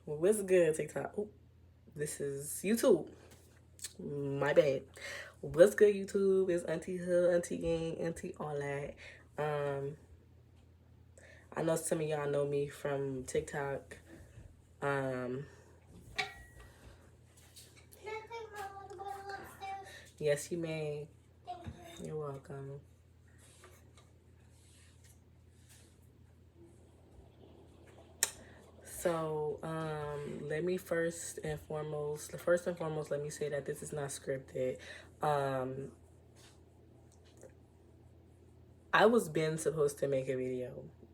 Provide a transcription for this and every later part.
What's good, TikTok? Ooh, this is YouTube. My bad. What's good, YouTube? It's Auntie Hood, Auntie Gang, Auntie all that. Um, I know some of y'all know me from TikTok. Um, Can I take my water bottle upstairs? yes, you may. Thank you. You're welcome. So, let me first and foremost, let me say that this is not scripted. Um, I was been supposed to make a video,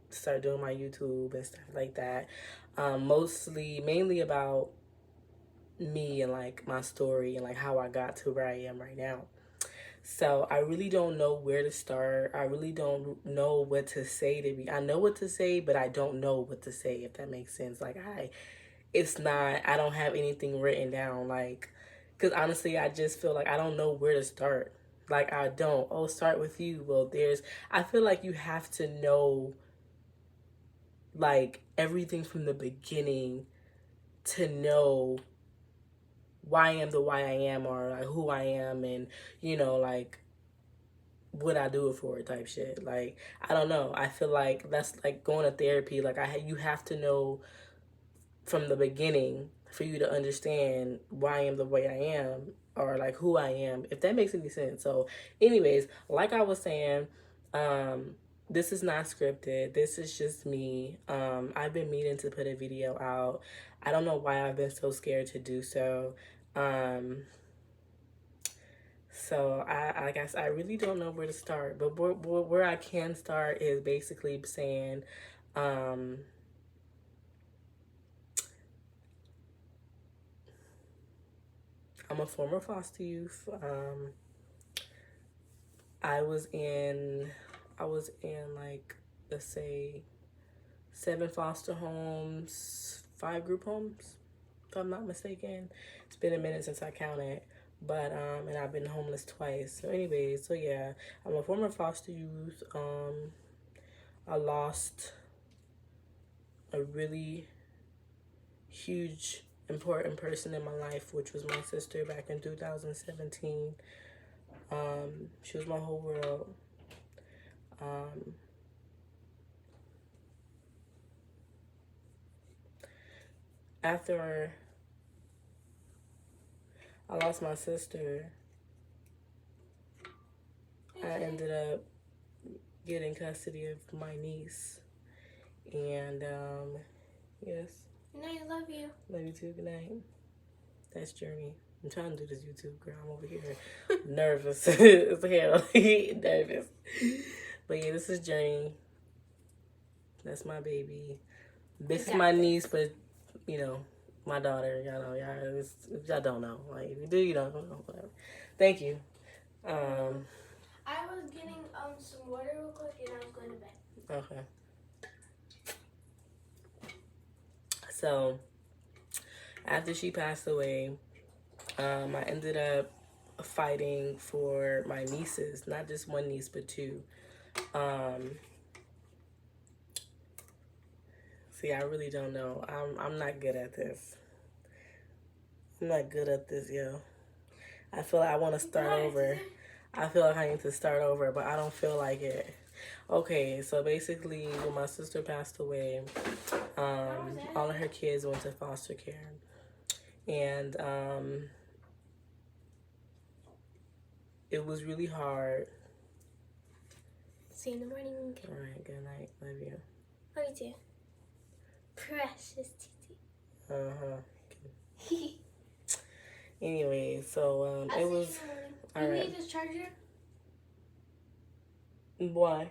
start doing my YouTube and stuff like that. Mainly about me and like my story and like how I got to where I am right now. So I really don't know where to start. I really don't know what to say to me. I know what to say, but I don't know what to say, if that makes sense. I don't have anything written down. Because honestly, I just feel like I don't know where to start. Like, I don't. Oh, start with you. Well, I feel like you have to know, like, everything from the beginning to know why I am the why I am, or like who I am, and like what I do it for type shit. Like, I don't know. I feel like that's like going to therapy. Like, you have to know from the beginning for you to understand why I am the way I am, or like who I am, if that makes any sense. So anyways, like I was saying, this is not scripted. This is just me. I've been meaning to put a video out. I don't know why I've been so scared to do so. um I guess I really don't know where to start, but where I can start is basically saying, um I'm a former foster youth. I was in, like, let's say 7 foster homes, 5 group homes, if I'm not mistaken. It's been a minute since I counted, but and I've been homeless twice. So anyways, so yeah, I'm a former foster youth. I lost a really huge, important person in my life, which was my sister, back in 2017. She was my whole world. Um, after I lost my sister, I ended up getting custody of my niece. And yes. You know I love you. Love you too. Good night. That's Journey. I'm trying to do this YouTube, girl. I'm over here nervous as hell. Nervous. But yeah, this is Journey. That's my baby. This is my niece, but my daughter. Y'all don't know. Like, if you do, you don't know. Whatever. Thank you. I was getting some water real quick and I was going to bed. Okay. So after she passed away, I ended up fighting for my nieces, not just one niece, but 2. See, I really don't know. I'm not good at this. I'm not good at this, yo. I feel like I want to start over. I feel like I need to start over, but I don't feel like it. Okay, so basically, when my sister passed away, all of her kids went to foster care. And it was really hard. See you in the morning. All right, good night. Love you. Love you too. Precious Titi. Uh-huh. Anyway, so it was... You need this charger? Why?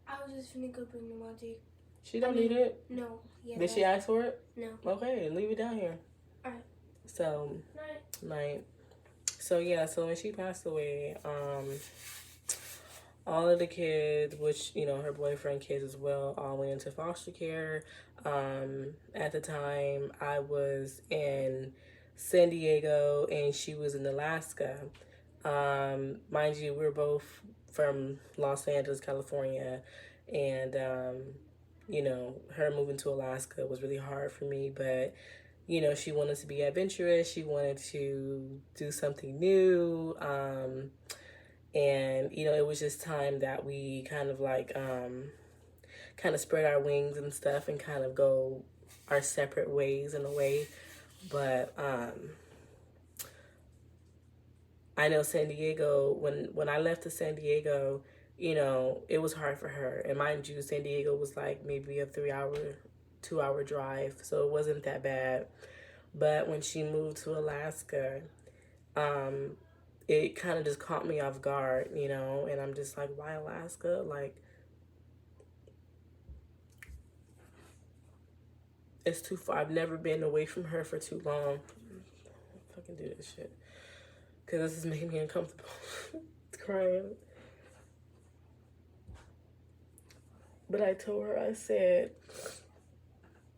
I was just finna go bring them all to you. She don't need it? No. Yeah, Did she ask for it? No. Okay, leave it down here. Alright. So, night. So yeah, so when she passed away, all of the kids, which, her boyfriend kids as well, all went into foster care. At the time, I was in San Diego and she was in Alaska. Mind you, we're both from Los Angeles, California, and her moving to Alaska was really hard for me, but you know, she wanted to be adventurous. She wanted to do something new. And, you know, it was just time that we kind of like, kind of spread our wings and stuff and kind of go our separate ways in a way. But, I know San Diego, when I left to San Diego, you know, it was hard for her. And mind you, San Diego was like maybe a 3 hour, 2 hour drive. So it wasn't that bad. But when she moved to Alaska, it kind of just caught me off guard, you know, and I'm just like, why Alaska? Like, it's too far. I've never been away from her for too long. Fucking do this shit. Because this is making me uncomfortable. Crying. But I told her, I said,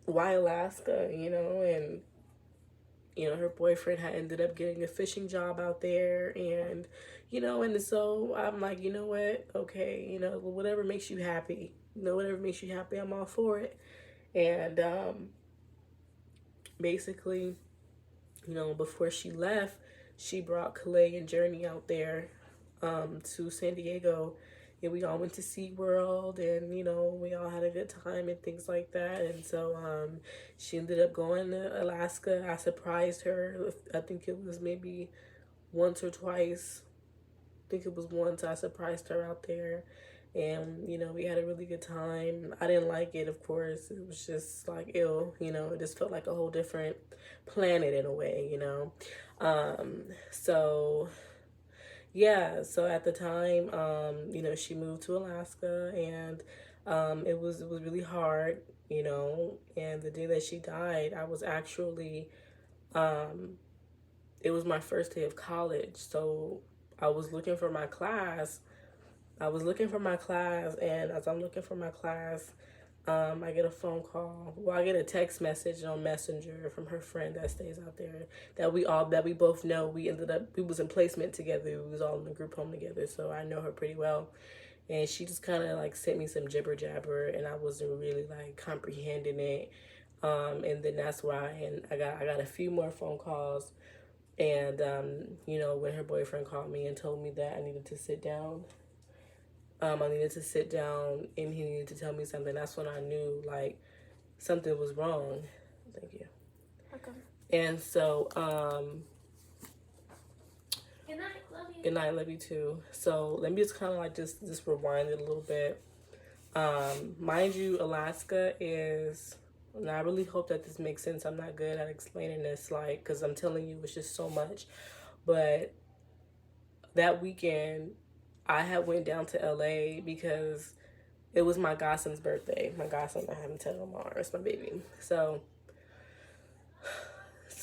why Alaska, you know, and, you know, her boyfriend had ended up getting a fishing job out there, and, you know, and so I'm like, you know what, okay, you know, whatever makes you happy, you know, whatever makes you happy, I'm all for it. And, basically, you know, before she left, she brought Kalei and Journey out there, to San Diego, and we all went to SeaWorld, and, you know, we all had a good time and things like that. And so she ended up going to Alaska. I surprised her. I think it was maybe once or twice. I think it was once I surprised her out there. And, you know, we had a really good time. I didn't like it, of course. It was just like ill, you know. It just felt like a whole different planet in a way, you know. So yeah, so at the time, you know, she moved to Alaska, and it was really hard, you know. And the day that she died, I was actually, it was my first day of college, so I was looking for my class. And as I'm looking for my class, I get a phone call. Well, I get a text message on Messenger from her friend that stays out there, that we both know. We was in placement together. We was all in the group home together, so I know her pretty well. And she just kind of like sent me some jibber jabber, and I wasn't really like comprehending it. And then that's why, and I got a few more phone calls, and you know, when her boyfriend called me and told me that I needed to sit down. I needed to sit down, and he needed to tell me something. That's when I knew, like, something was wrong. Thank you. Okay. And so, Good night, love you. good night, love you too. So let me just kind of like just rewind it a little bit. Mind you, Alaska is, and I really hope that this makes sense. I'm not good at explaining this, like, because I'm telling you, it's just so much. But that weekend, I had went down to LA because it was my godson's birthday. My godson, I haven't told him Mars, my baby. So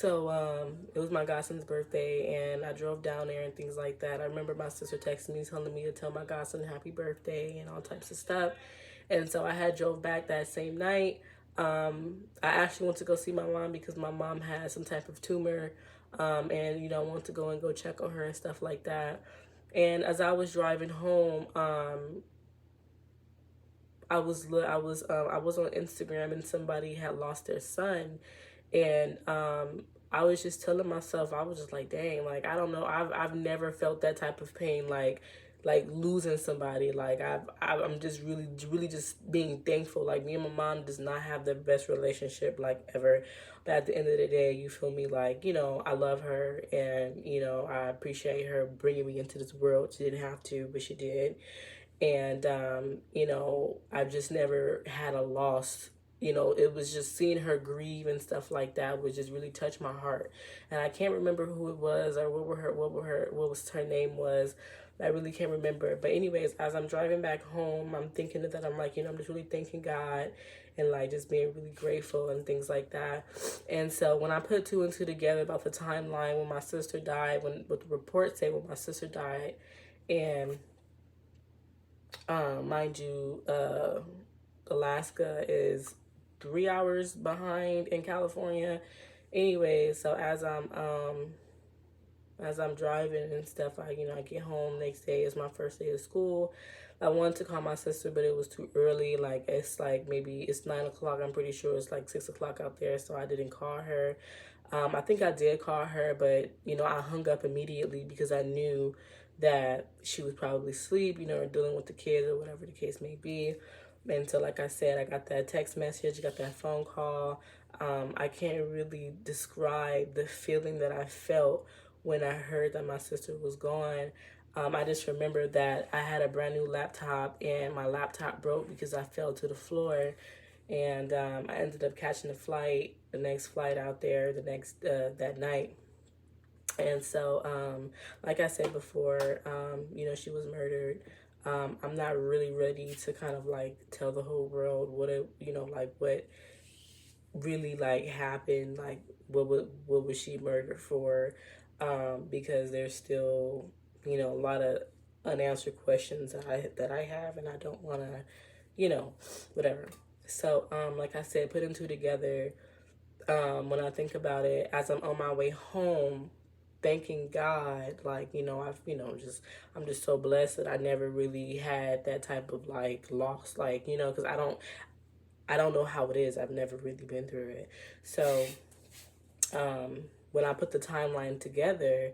it was my godson's birthday, and I drove down there and things like that. I remember my sister texting me, telling me to tell my godson happy birthday and all types of stuff. And so I had drove back that same night. I actually went to go see my mom because my mom had some type of tumor, and, you know, I wanted to go check on her and stuff like that. And as I was driving home, I was on Instagram, and somebody had lost their son, and I was just telling myself, I was just like, dang, like, I don't know, I've never felt that type of pain, like losing somebody. Like, I'm just really just being thankful. Like, me and my mom does not have the best relationship, like, ever, but at the end of the day, you feel me, like, you know, I love her, and, you know, I appreciate her bringing me into this world. She didn't have to, but she did. And you know, I've just never had a loss. You know, it was just seeing her grieve and stuff like that would just really touch my heart. And I can't remember who it was, or what was her name was. I really can't remember. But anyways, as I'm driving back home, I'm thinking that I'm like, you know, I'm just really thanking God, and like just being really grateful and things like that. And so when I put two and two together about the timeline when my sister died, what the reports say when my sister died, and mind you, Alaska is 3 hours behind in California. Anyway, so as I'm driving and stuff, I get home next day. It's my first day of school. I wanted to call my sister, but it was too early. Like, it's like maybe it's 9 o'clock. I'm pretty sure it's like 6 o'clock out there. So I didn't call her. I think I did call her, but, you know, I hung up immediately because I knew that she was probably asleep, you know, or dealing with the kids or whatever the case may be. And so, like I said, I got that text message, got that phone call. I can't really describe the feeling that I felt when I heard that my sister was gone. I just remember that I had a brand new laptop and my laptop broke because I fell to the floor. And I ended up catching the next flight out there that night. And so, like I said before, you know, she was murdered. I'm not really ready to kind of like tell the whole world what really like happened, like what was she murdered for, because there's still, you know, a lot of unanswered questions that I have, and I don't want to, you know, whatever. So like I said, putting two together, when I think about it, as I'm on my way home, thanking God, like, you know, I'm just so blessed that I never really had that type of like loss, like, you know, because I don't know how it is. I've never really been through it. So when I put the timeline together,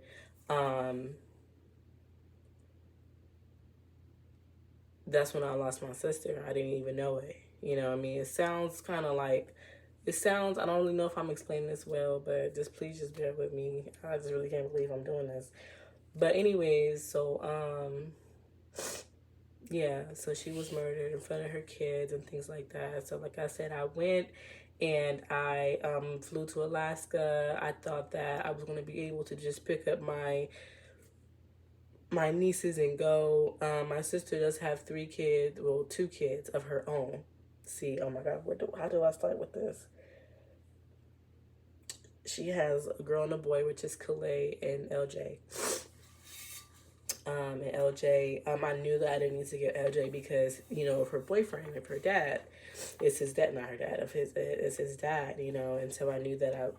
that's when I lost my sister. I didn't even know it. You know what I mean? It sounds kind of like, I don't really know if I'm explaining this well, but please just bear with me. I just really can't believe I'm doing this. But anyways, so, yeah, so she was murdered in front of her kids and things like that. So like I said, I went and I flew to Alaska. I thought that I was going to be able to just pick up my nieces and go. My sister does have 3 kids, well, 2 kids of her own. See, oh my God, how do I start with this? She has a girl and a boy, which is Calais and LJ. And LJ, I knew that I didn't need to get LJ because, you know, of her boyfriend, of her dad. It's his dad, not her dad, it's his dad, you know. And so I knew that I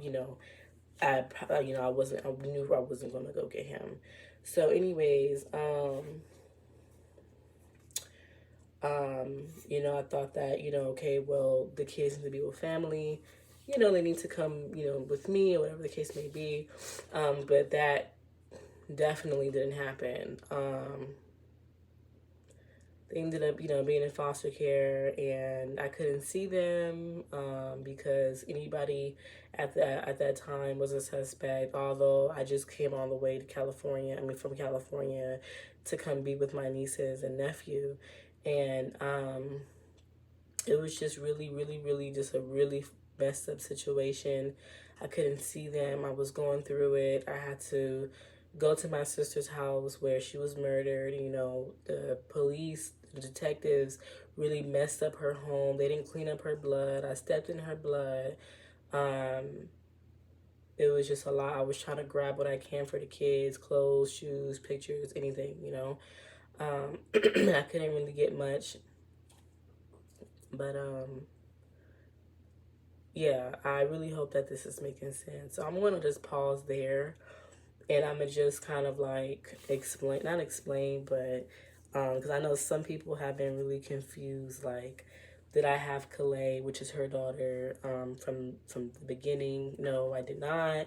knew I wasn't going to go get him. So anyways, you know, I thought that, you know, okay, well, the kids need to be with family, you know, they need to come, you know, with me or whatever the case may be. But that definitely didn't happen. They ended up, you know, being in foster care, and I couldn't see them because anybody at that time was a suspect. Although I just came all the way to California. From California to come be with my nieces and nephew, and it was just really, really, really just a really messed up situation. I couldn't see them. I was going through it. I had to go to my sister's house where she was murdered. You know, the police, the detectives really messed up her home. They didn't clean up her blood. I stepped in her blood. It was just a lot. I was trying to grab what I can for the kids, clothes, shoes, pictures, anything, you know. I couldn't really get much. But, yeah, I really hope that this is making sense. So I'm going to just pause there. And I'm going to just kind of like not explain, but because I know some people have been really confused. Like, did I have Calais, which is her daughter, from the beginning? No, I did not.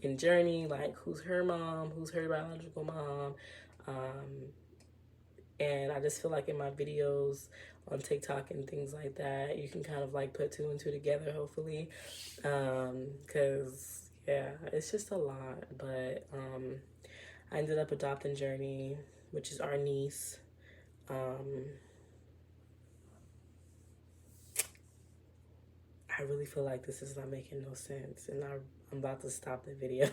In Journey, like, who's her mom? Who's her biological mom? And I just feel like in my videos on TikTok and things like that, you can kind of like put 2 and 2 together, hopefully. Because, yeah, it's just a lot. But I ended up adopting Journey, which is our niece. I really feel like this is not making no sense. And I'm about to stop the video.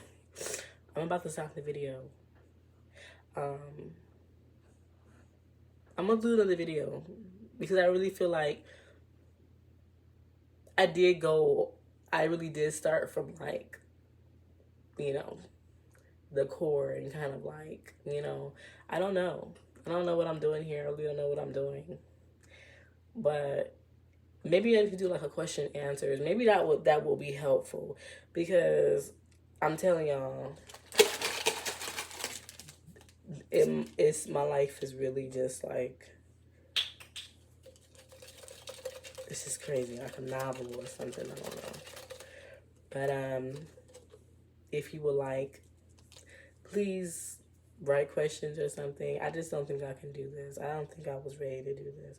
I'm about to stop the video. I'm gonna do another video because I really feel like I really did start from like, you know, the core and kind of like, you know, I don't know what I'm doing here. I really don't know what I'm doing, but maybe I could do like a question and answers. Maybe that will be helpful, because I'm telling y'all, it's my life is really just like, this is crazy, like a novel or something. I don't know. But if you would like, please write questions or something. I just don't think I can do this. I don't think I was ready to do this.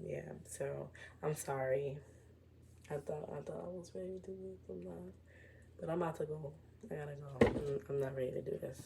Yeah, so I'm sorry. I thought I was ready to do this. I'm not. But I'm about to go. I gotta go. I'm not ready to do this.